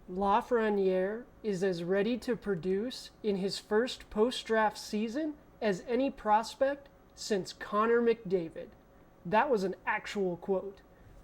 Lafreniere is as ready to produce in his first post-draft season as any prospect since Connor McDavid. That was an actual quote.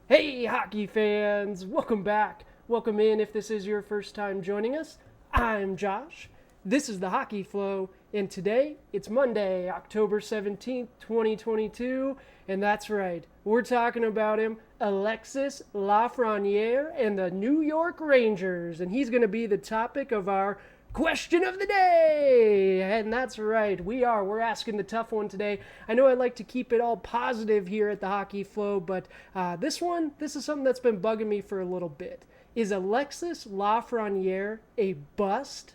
Hey, hockey fans! Welcome back. Welcome in if this is your first time joining us. I'm Josh. This is the Hockey Flow, and today it's Monday, October 17th, 2022, and that's right, we're talking about him, Alexis Lafreniere and the New York Rangers, and he's going to be the topic of our question of the day. And that's right, we're asking the tough one today. I know I like to keep it all positive here at the Hockey Flow, but this is something that's been bugging me for a little bit. Is Alexis Lafreniere a bust?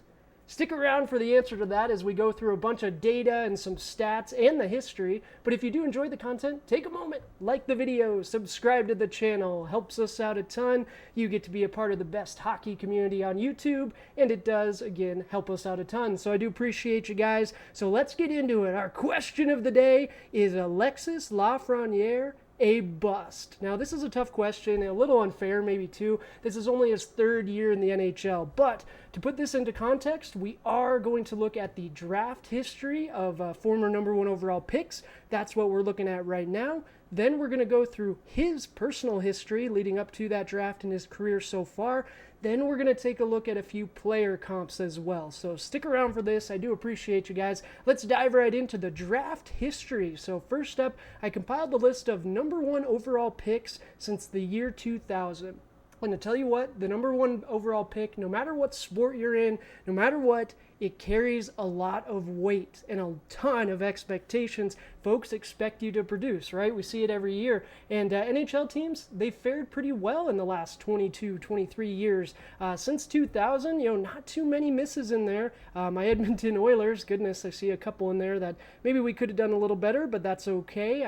Stick around for the answer to that as we go through a bunch of data and some stats and the history. But if you do enjoy the content, take a moment, like the video, subscribe to the channel. Helps us out a ton. You get to be a part of the best hockey community on YouTube, and it does, again, help us out a ton. So I do appreciate you guys. So let's get into it. Our question of the day is Alexis Lafreniere a bust? Now, this is a tough question, a little unfair maybe too. This is only his third year in the NHL, but to put this into context, we are going to look at the draft history of former number one overall picks. That's what we're looking at right now. Then we're going to go through his personal history leading up to that draft and his career so far. Then we're going to take a look at a few player comps as well. So stick around for this. I do appreciate you guys. Let's dive right into the draft history. So first up, I compiled the list of number one overall picks since the year 2000. And to tell you what, the number one overall pick, no matter what sport you're in, no matter what, it carries a lot of weight and a ton of expectations. Folks expect you to produce, right? We see it every year. And NHL teams, they fared pretty well in the last 22, 23 years. Since 2000, not too many misses in there. My Edmonton Oilers, goodness, I see a couple in there that maybe we could have done a little better, but that's okay.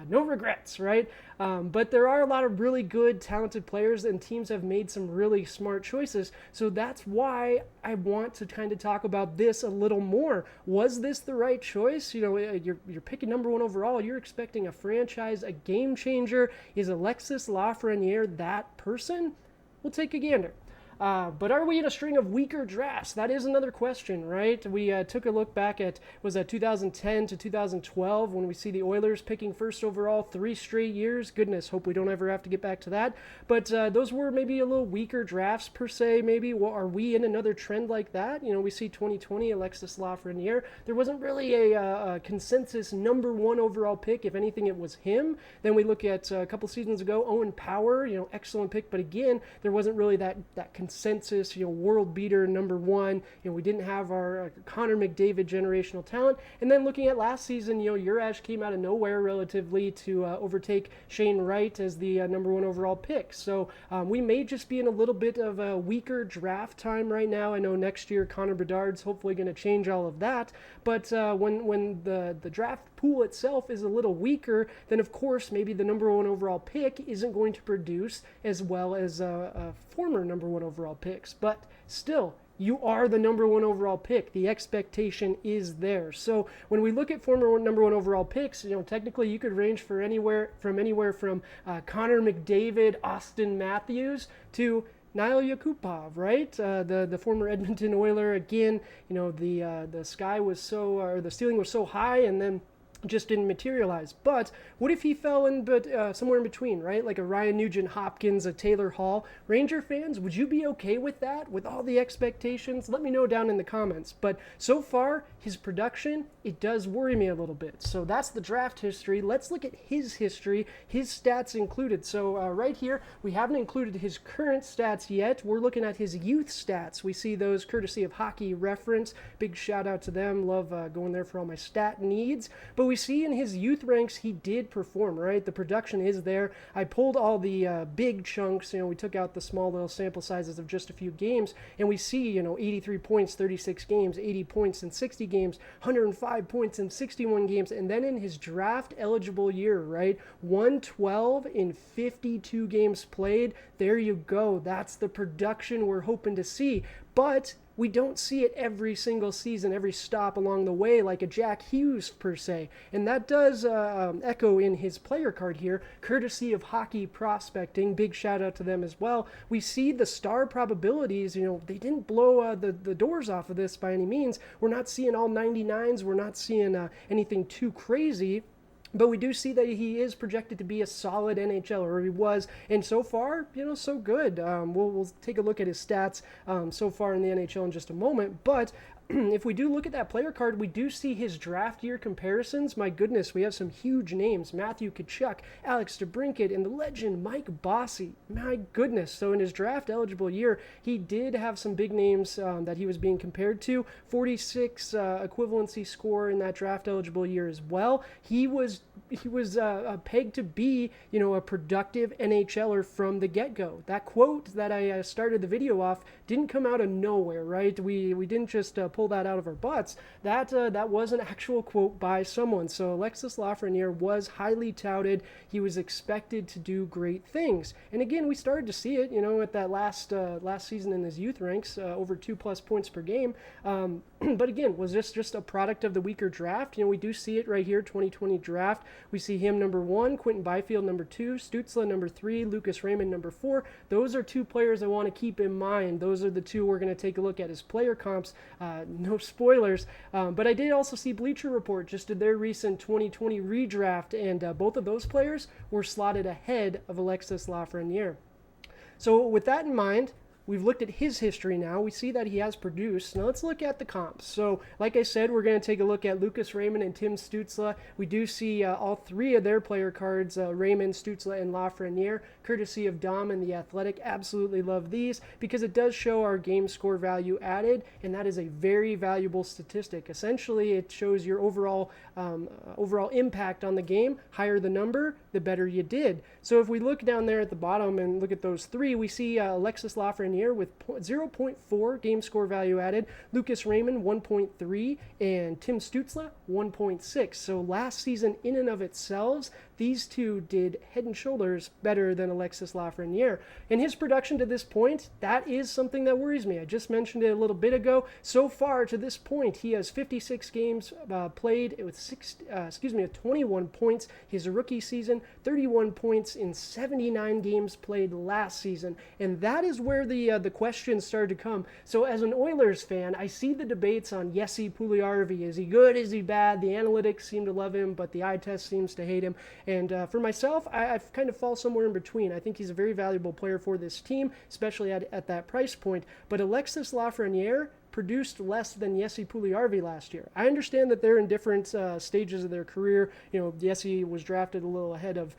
No regrets, right? But there are a lot of really good, talented players, and teams have made some really smart choices. So that's why I want to kind of talk about this a little more. Was this the right choice? You're picking number one overall. You're expecting a franchise, a game changer. Is Alexis Lafreniere that person? We'll take a gander. But are we in a string of weaker drafts? That is another question, right? We took a look back at, 2010 to 2012 when we see the Oilers picking first overall 3 straight years. Goodness, hope we don't ever have to get back to that. But those were maybe a little weaker drafts per se, maybe. Well, are we in another trend like that? We see 2020, Alexis Lafreniere. There wasn't really a consensus number one overall pick. If anything, it was him. Then we look at a couple seasons ago, Owen Power, excellent pick. But again, there wasn't really that consensus, world beater number one. We didn't have our Connor McDavid generational talent. And then looking at last season, Juraj came out of nowhere relatively to overtake Shane Wright as the number one overall pick. So we may just be in a little bit of a weaker draft time right now. I know next year Connor Bedard's hopefully going to change all of that. But when the draft pool itself is a little weaker, then of course maybe the number one overall pick isn't going to produce as well as a former number one overall picks. But still, you are the number one overall pick. The expectation is there. So when we look at former number one overall picks, technically you could range for anywhere from Connor McDavid, Austin Matthews to Nail Yakupov, right? The former Edmonton Oiler. Again, the sky was the ceiling was so high, and then just didn't materialize. But what if he fell in somewhere in between, right? Like a Ryan Nugent-Hopkins, a Taylor Hall. Ranger fans, would you be okay with that, with all the expectations? Let me know down in the comments. But so far, his production, it does worry me a little bit. So that's the draft history. Let's look at his history, his stats included. So right here, we haven't included his current stats yet. We're looking at his youth stats. We see those courtesy of Hockey Reference. Big shout out to them. Love going there for all my stat needs. But we see in his youth ranks, he did perform, right? The production is there. I pulled all the big chunks. We took out the small little sample sizes of just a few games, and we see, 83 points, 36 games, 80 points in 60 games, 105 points in 61 games, and then in his draft eligible year, right? 112 in 52 games played. There you go. That's the production we're hoping to see. But we don't see it every single season, every stop along the way, like a Jack Hughes per se. And that does echo in his player card here, courtesy of Hockey Prospecting. Big shout out to them as well. We see the star probabilities, they didn't blow the doors off of this by any means. We're not seeing all 99s. We're not seeing anything too crazy. But we do see that he is projected to be a solid NHLer, or he was, and so far, so good. We'll take a look at his stats so far in the NHL in just a moment, but if we do look at that player card, we do see his draft year comparisons. My goodness, we have some huge names. Matthew Tkachuk, Alex DeBrincat, and the legend Mike Bossy. My goodness. So in his draft eligible year, he did have some big names that he was being compared to. 46 equivalency score in that draft eligible year as well. He was pegged to be, a productive NHLer from the get-go. That quote that I started the video off didn't come out of nowhere, right? We didn't just pull that out of our butts. That was an actual quote by someone. So Alexis Lafreniere was highly touted. He was expected to do great things. And again, we started to see it, at that last season in his youth ranks, over 2+ points per game. But again, was this just a product of the weaker draft? We do see it right here, 2020 draft. We see him number 1, Quentin Byfield number 2, Stützle number 3, Lucas Raymond number 4. Those are 2 players I want to keep in mind. Those are the 2 we're going to take a look at as player comps. No spoilers, but I did also see Bleacher Report just did their recent 2020 redraft, and both of those players were slotted ahead of Alexis Lafreniere. So with that in mind, we've looked at his history now. We see that he has produced. Now let's look at the comps. So like I said, we're going to take a look at Lucas Raymond and Tim Stützle. We do see all 3 of their player cards, Raymond, Stützle, and Lafreniere, courtesy of Dom and The Athletic. Absolutely love these because it does show our game score value added, and that is a very valuable statistic. Essentially, it shows your overall impact on the game. Higher the number, the better you did. So if we look down there at the bottom and look at those 3, we see Alexis Lafreniere with 0.4 game score value added, Lucas Raymond 1.3, and Tim Stützle 1.6. So last season in and of itself, these 2 did head and shoulders better than Alexis Lafreniere. And his production to this point, that is something that worries me. I just mentioned it a little bit ago. So far to this point, he has 56 games played with 21 points his rookie season, 31 points in 79 games played last season. And that is where the questions started to come. So as an Oilers fan, I see the debates on Jesse Puljujarvi. Is he good? Is he bad? The analytics seem to love him, but the eye test seems to hate him. And for myself, I kind of fall somewhere in between. I think he's a very valuable player for this team, especially at that price point. But Alexis Lafreniere produced less than Jesse Puljujarvi last year. I understand that they're in different stages of their career. Jesse was drafted a little ahead of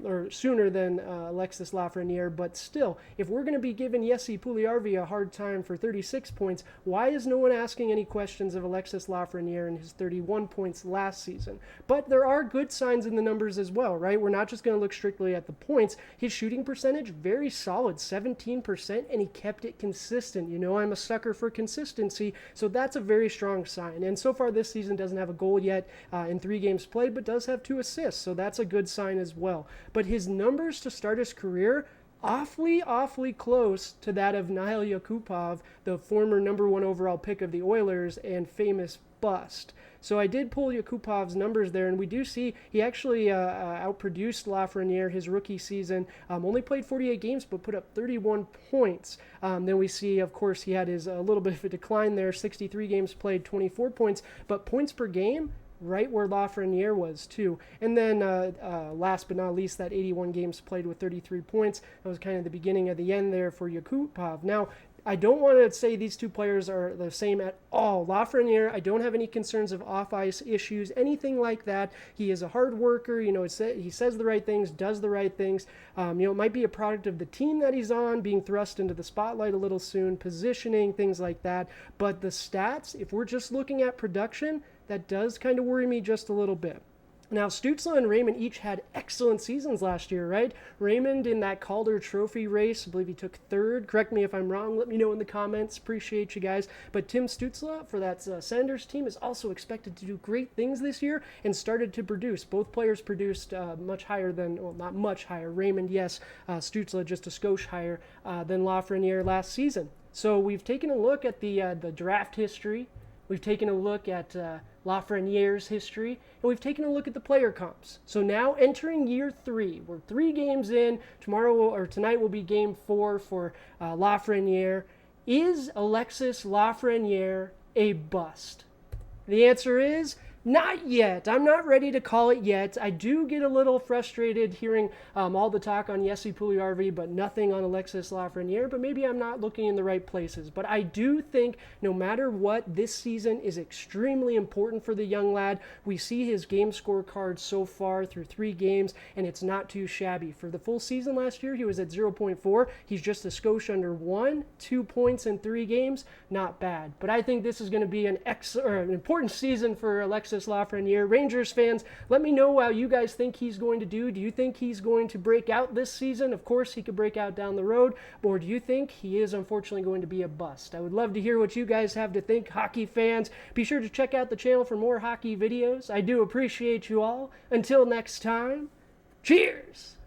or sooner than Alexis Lafreniere, but still, if we're going to be giving Jesse Puljujarvi a hard time for 36 points, why is no one asking any questions of Alexis Lafreniere and his 31 points last season? But there are good signs in the numbers as well, right? We're not just going to look strictly at the points. His shooting percentage, very solid, 17%, and he kept it consistent. I'm a sucker for consistency, so that's a very strong sign. And so far this season doesn't have a goal yet in 3 games played, but does have 2 assists, so that's a good sign as well. But his numbers to start his career, awfully close to that of Nail Yakupov, the former number 1 overall pick of the Oilers and famous bust. So I did pull Yakupov's numbers there, and we do see he actually outproduced Lafreniere his rookie season. Only played 48 games, but put up 31 points. Then we see, of course, he had his a little bit of a decline there, 63 games played, 24 points, but points per game, right where Lafreniere was too. And then last but not least, that 81 games played with 33 points. That was kind of the beginning of the end there for Yakupov. Now, I don't want to say these 2 players are the same at all. Lafreniere, I don't have any concerns of off-ice issues, anything like that. He is a hard worker. He says the right things, does the right things. It might be a product of the team that he's on, being thrust into the spotlight a little soon, positioning, things like that. But the stats, if we're just looking at production, that does kind of worry me just a little bit. Now, Stützle and Raymond each had excellent seasons last year, right? Raymond in that Calder Trophy race, I believe he took 3rd. Correct me if I'm wrong. Let me know in the comments. Appreciate you guys. But Tim Stützle for that Sanders team is also expected to do great things this year and started to produce. Both players produced much higher than, well, not much higher. Raymond, yes. Stützle just a skosh higher than Lafreniere last season. So we've taken a look at the draft history. We've taken a look at Lafreniere's history, and we've taken a look at the player comps. So now entering year 3, we're 3 games in. Tonight will be game 4 for Lafreniere. Is Alexis Lafreniere a bust? The answer is not yet. I'm not ready to call it yet. I do get a little frustrated hearing all the talk on Jesse Puljujärvi, but nothing on Alexis Lafreniere. But maybe I'm not looking in the right places. But I do think no matter what, this season is extremely important for the young lad. We see his game scorecard so far through 3 games, and it's not too shabby. For the full season last year, he was at 0.4. He's just a skosh under 1, 2 points in 3 games. Not bad. But I think this is going to be an important season for Alexis Lafreniere. Rangers fans, let me know how you guys think he's going to do. Do you think he's going to break out this season? Of course, he could break out down the road. Or do you think he is unfortunately going to be a bust? I would love to hear what you guys have to think, hockey fans. Be sure to check out the channel for more hockey videos. I do appreciate you all. Until next time, cheers!